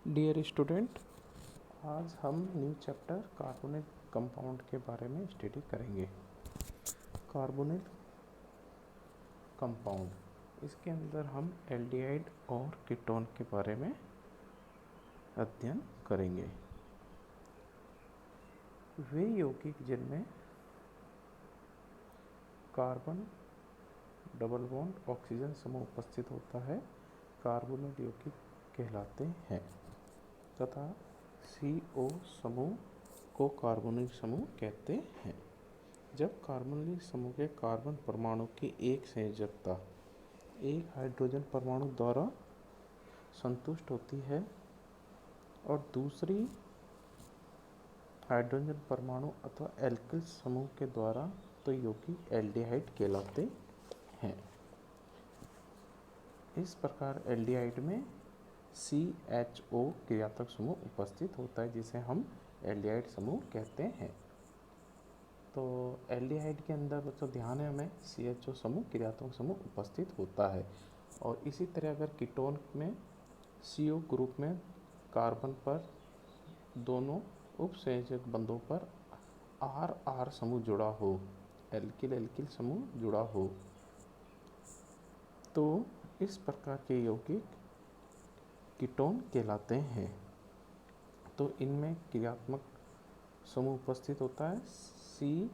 Dear student, आज हम new chapter carbonyl compound के बारे में स्टडी करेंगे। कार्बोनिल कंपाउंड, इसके अंदर हम एल्डिहाइड और कीटोन के बारे में अध्ययन करेंगे। वे यौगिक जिनमें कार्बन डबल बॉन्ड ऑक्सीजन समूह उपस्थित होता है कार्बोनिल यौगिक कहलाते हैं तथा CO समूह को कार्बोनिल समूह कहते हैं। जब कार्बोनिल समूह के कार्बन परमाणु की एक संयोजकता एक हाइड्रोजन परमाणु द्वारा संतुष्ट होती है और दूसरी हाइड्रोजन परमाणु अथवा एल्किल समूह के द्वारा, तो यौगिक एल्डिहाइड कहलाते हैं। इस प्रकार एल्डिहाइड में CHO क्रियात्मक समूह उपस्थित होता है जिसे हम एल्डिहाइड समूह कहते हैं। तो एल्डिहाइड के अंदर बच्चों ध्यान है, हमें CHO समूह क्रियात्मक समूह उपस्थित होता है। और इसी तरह अगर कीटोन में CO ग्रुप में कार्बन पर दोनों उपसंयोजक बंधों पर RR समूह जुड़ा हो, एल्किल एल्किल समूह जुड़ा हो, तो इस प्रकार के यौगिक कीटोन कहलाते हैं। तो इनमें क्रियात्मक समूह उपस्थित होता है C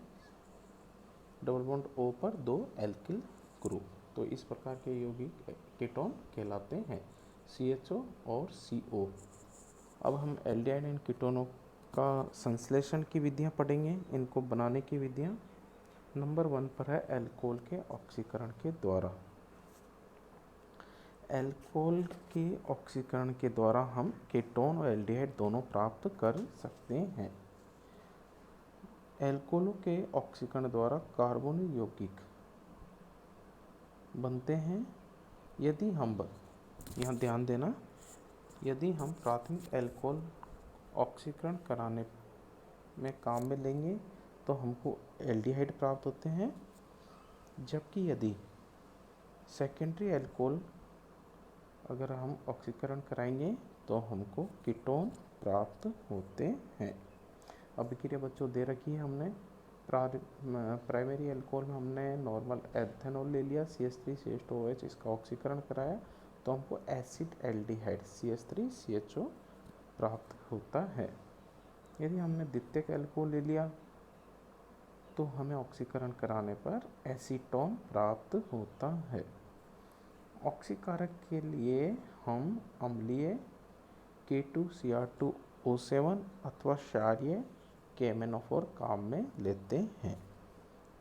डबल बॉन्ड O पर दो एल्किल ग्रुप, तो इस प्रकार के यौगिक कीटोन कहलाते हैं, CHO और CO। अब हम एल्डिहाइड एंड कीटोनों का संश्लेषण की विधियां पढ़ेंगे, इनको बनाने की विधियां। नंबर 1 पर है अल्कोहल के ऑक्सीकरण के द्वारा। अल्कोहल के ऑक्सीकरण के द्वारा हम कीटोन और एल्डिहाइड दोनों प्राप्त कर सकते हैं। अल्कोहलों के ऑक्सीकरण द्वारा कार्बोनिल यौगिक बनते हैं यदि हम, यहाँ ध्यान देना, यदि हम प्राथमिक अल्कोहल ऑक्सीकरण कराने में काम में लेंगे तो हमको एल्डिहाइड प्राप्त होते हैं, जबकि यदि सेकेंडरी अल्कोहल अगर हम ऑक्सीकरण कराएंगे तो हमको कीटोन प्राप्त होते हैं। अभिक्रिया बच्चों दे रखी है हमने। प्राइमरी अल्कोहल में हमने नॉर्मल एथेनॉल ले लिया, CH3CH2OH, इसका ऑक्सीकरण कराया तो हमको एसिड एल्डिहाइड CH3CHO प्राप्त होता है। यदि हमने द्वितीयक अल्कोहल ले लिया तो हमें ऑक्सीकरण कराने पर एसीटोन प्राप्त होता है। ऑक्सीकारक के लिए हम अम्लीय K2Cr2O7 अथवा क्षारीय KMnO4 काम में लेते हैं।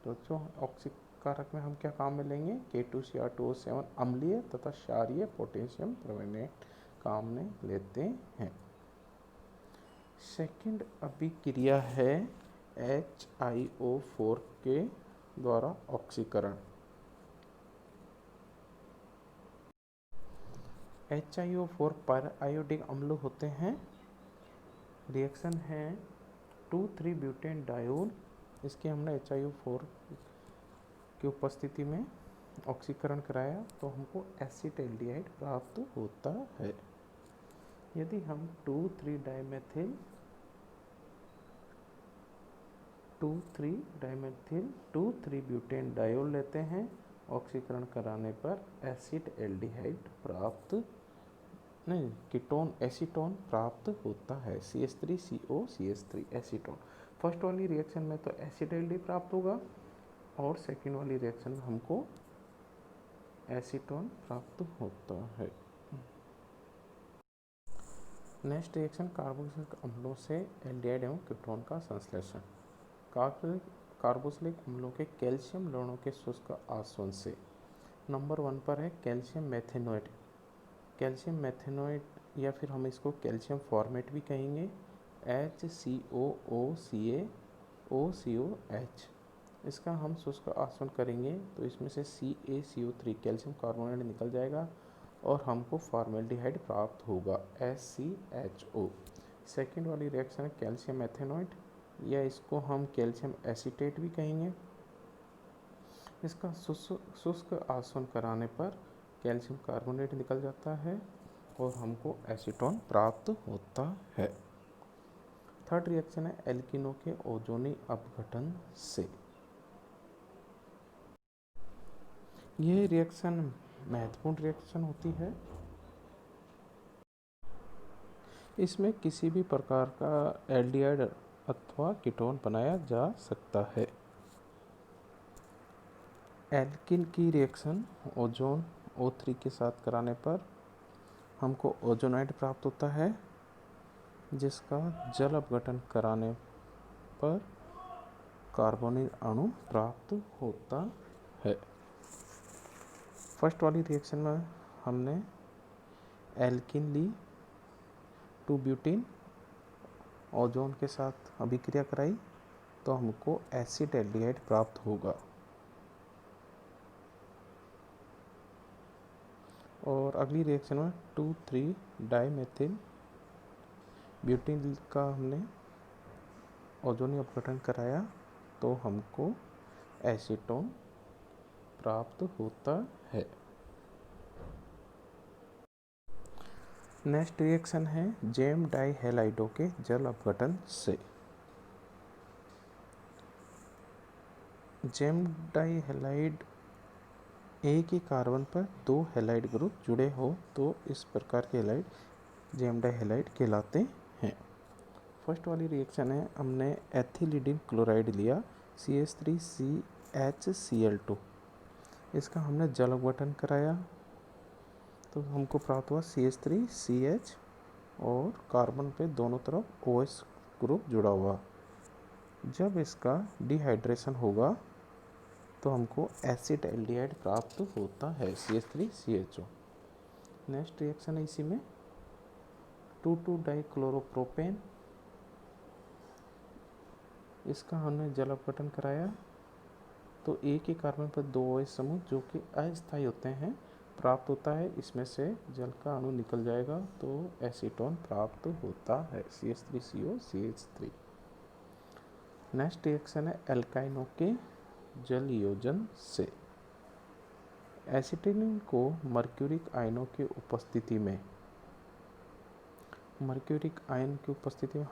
तो बच्चों ऑक्सीकारक में हम क्या काम में लेंगे, K2Cr2O7 अम्लीय तथा क्षारीय पोटेशियम परमैंगनेट काम में लेते हैं। सेकंड अभिक्रिया है HiO4 के द्वारा ऑक्सीकरण। HiO4 पर आयोडिक अम्ल होते हैं। रिएक्शन है 2,3-ब्यूटेन डायोल, इसके हमने HiO4 की उपस्थिति में ऑक्सीकरण कराया तो हमको एसिड एल्डिहाइड प्राप्त होता है। यदि हम 2,3-डाइमेथिल 2,3-ब्यूटेन डायोल लेते हैं, ऑक्सीकरण कराने पर एसिड एल्डिहाइड प्राप्त नहीं, कीटोन एसीटोन प्राप्त होता है, CH3COCH3 एसीटोन। फर्स्ट वाली रिएक्शन में तो एसिड एल्डिहाइड प्राप्त होगा और सेकेंड वाली रिएक्शन में हमको एसीटोन प्राप्त होता है। नेक्स्ट रिएक्शन कार्बोक्सिलिक अम्लों से एल्डिहाइड एवं कीटोन का संश्लेषण। कार्बोक्सिलिक अम्लों के कैल्शियम लवणों के शुष्क आसवन से। नंबर 1 पर है कैल्शियम मेथेनोएट। कैल्शियम मेथेनोएट या फिर हम इसको कैल्शियम फॉर्मेट भी कहेंगे, HCOOCaOCOH। इसका हम शुष्क आसवन करेंगे तो इसमें से CaCO3 कैल्शियम कार्बोनेट निकल जाएगा और हमको फॉर्मेल्डिहाइड प्राप्त होगा, SCHO। सेकेंड वाली रिएक्शन है कैल्शियम मेथेनोएट या इसको हम कैल्शियम एसीटेट भी कहेंगे। इसका शुष्क आसवन कराने पर कैल्शियम कार्बोनेट निकल जाता है और हमको एसीटोन प्राप्त होता है। थर्ड रिएक्शन है एल्किनों के ओजोनी अपघटन से। यह रिएक्शन महत्वपूर्ण रिएक्शन होती है। इसमें किसी भी प्रकार का एल्डिहाइड अथवा कीटोन बनाया जा सकता है। एल्किन की रिएक्शन ओजोन O3 के साथ कराने पर हमको ओजोनाइड प्राप्त होता है, जिसका जल अपघटन कराने पर कार्बोनिल अणु प्राप्त होता है। फर्स्ट वाली रिएक्शन में हमने एल्किन ली, 2 ब्यूटीन ओजोन के साथ अभिक्रिया कराई तो हमको एसिड एल्डिहाइड प्राप्त होगा। और अगली रिएक्शन में 2,3 डाइमेथिल ब्यूटीन का हमने ओजोनी अपघटन कराया तो हमको एसीटोन प्राप्त होता है। नेक्स्ट रिएक्शन है जेम डाइहैलाइडो के जल अपघटन से। जेम डाइहैलाइड एक ही कार्बन पर 2 हैलाइड ग्रुप जुड़े हो तो इस प्रकार के हैलाइड जेम डाइहैलाइड कहलाते हैं। फर्स्ट वाली रिएक्शन है हमने एथिलीडिन क्लोराइड लिया CH3CHCl2, इसका हमने जल अपघटन कराया तो हमको प्राप्त हुआ CH3CH और कार्बन पे दोनों तरफ OH ग्रुप जुड़ा हुआ। जब इसका डिहाइड्रेशन होगा तो हमको एसिड एल्डिहाइड प्राप्त होता है CH3CHO। नेक्स्ट रिएक्शन है इसी में 2,2-डाइक्लोरोप्रोपेन, इसका हमने जल अपघटन कराया तो एक ही कार्बन पर 2 OH समूह जो कि अस्थायी होते हैं प्राप्त होता है। इसमें से जल का अणु निकल जाएगा तो एसीटोन प्राप्त होता है CH3COCH3। नेक्स्ट रिएक्शन है एल्काइनों के जल योजन से। एसिटिलीन को मर्क्यूरिक आयनों की उपस्थिति में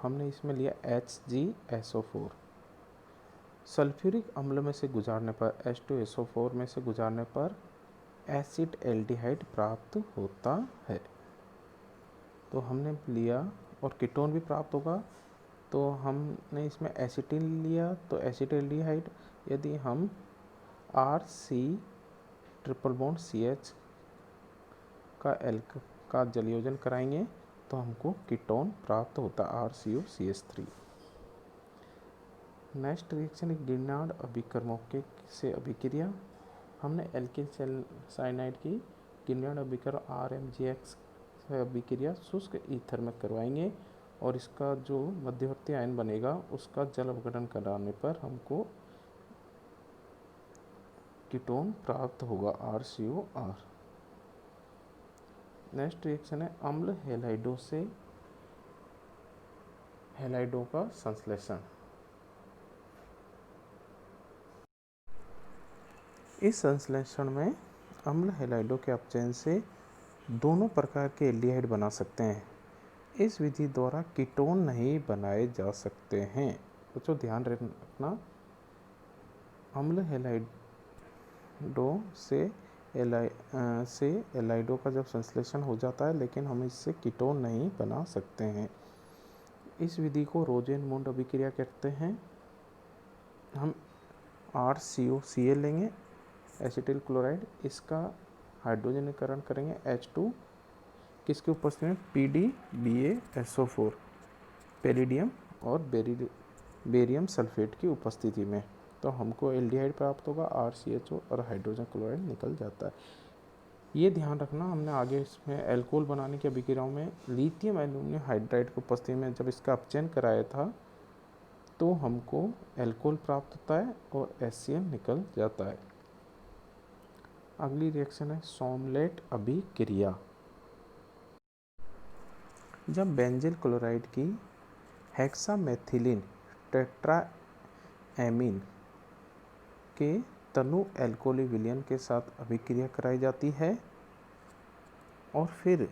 हमने इसमें लिया HgSO4, सल्फ्यूरिक अम्ल में से गुजारने पर H2SO4 में से गुजारने पर एसिड एल्डिहाइड प्राप्त होता है। तो हमने लिया और कीटोन भी प्राप्त होगा तो हमने इसमें एसिटिल लिया तो एसिड एल्डिहाइड, यदि हम RC ट्रिपल बॉन्ड CH का जलयोजन कराएंगे तो हमको कीटोन प्राप्त होता है RCOCH3। नेक्स्ट रिएक्शन गिरनार्ड अभिकर्मक से अभिक्रिया। हमने एल्किल साइनाइड की गिरनार्ड अभिकर्म RMGX से अभिक्रिया शुष्क ईथर में करवाएंगे और इसका जो मध्यवर्ती आयन बनेगा उसका जल अपघटन कराने पर हमको कीटोन प्राप्त होगा RCOR। नेक्स्ट रिएक्शन है अम्ल हैलाइडो से हैलाइडो का संश्लेषण। इस संश्लेषण में अम्ल हैलाइडो के अपचयन से दोनों प्रकार के एल्डिहाइड बना सकते हैं। इस विधि द्वारा कीटोन नहीं बनाए जा सकते हैं। तो ध्यान रखना, अम्ल हैलाइडो से एलाइडो का जब संश्लेषण हो जाता है लेकिन हम इससे कीटोन नहीं बना सकते हैं। इस विधि को रोजेनमुंड अभिक्रिया कहते हैं। हम RCOCl लेंगे एसिटिल क्लोराइड, इसका हाइड्रोजनीकरण करेंगे H2 किसकी उपस्थिति में PdBaSO4 पैलिडियम और बेरियम सल्फेट की उपस्थिति में, तो हमको एल्डिहाइड प्राप्त होगा RCHO और हाइड्रोजन क्लोराइड निकल जाता है। ये ध्यान रखना, हमने आगे इसमें एल्कोहल बनाने की अभिक्रियाओं में लिथियम एल्यूमिनियम हाइड्राइड की उपस्थिति में जब इसका अपचयन कराया था तो हमको एल्कोहल प्राप्त होता है और HCl निकल जाता है। अगली रिएक्शन है सोमलेट अभिक्रिया। जब बेंजील क्लोराइड की हेक्सामेथिलीन टेट्राएमीन के तनु एल्कोहली विलयन के साथ अभिक्रिया कराई जाती है और फिर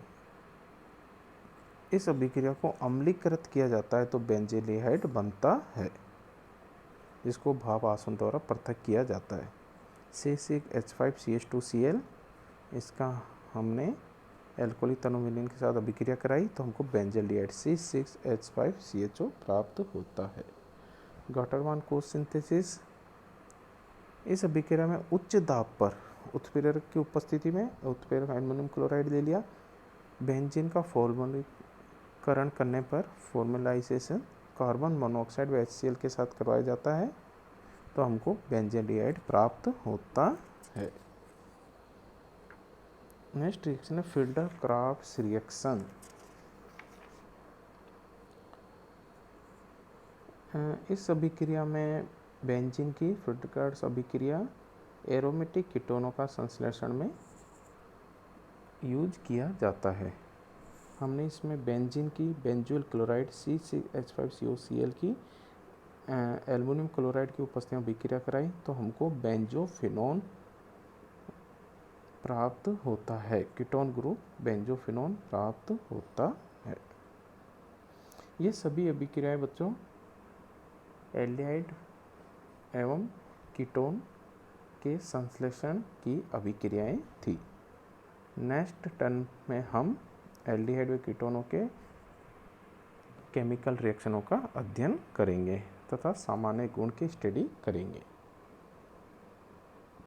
इस अभिक्रिया को अम्लीकृत किया जाता है तो बेंजील्डिहाइड बनता है, जिसको भाप आसवन द्वारा पृथक किया जाता है। C6H5CH2Cl, इसका हमने एल्कोहलिक तनु विलयन के साथ अभिक्रिया कराई तो हमको बेंजील्डिहाइड C6H5CHO प्राप्त होता है। गॉटरमान कोष सिंथेसिस, इस अभिक्रिया में उच्च दाब पर उत्प्रेरक की उपस्थिति में उत्प्रेरक एल्युमिनियम क्लोराइड ले लिया, बेंजीन का फॉर्मलीकरण करने पर फॉर्मलाइजेशन कार्बन मोनोऑक्साइड व HCl के साथ करवाया जाता है तो हमको बेंजील्डिहाइड प्राप्त होता है। नेक्स्ट रिएक्शन है फिल्डर क्राफ्ट्स रिएक्शन। इस अभिक्रिया में बेंजीन की फिल्डर क्राफ्ट्स अभिक्रिया एरोमेटिक कीटोनों का संश्लेषण में यूज किया जाता है। हमने इसमें बेंजीन की बेंजोइल क्लोराइड C6H5COCl की एल्युमिनियम क्लोराइड की उपस्थिति में अभिक्रिया कराई तो हमको बेंजोफिनोन प्राप्त होता है, कीटोन ग्रुप बेंजोफिनोन प्राप्त होता है। ये सभी अभिक्रियाएं बच्चों एल्डिहाइड एवं कीटोन के संश्लेषण की अभिक्रियाएं थी। नेक्स्ट टर्म में हम एल्डिहाइड व कीटोनों के केमिकल रिएक्शनों का अध्ययन करेंगे तथा सामान्य गुण की स्टडी करेंगे।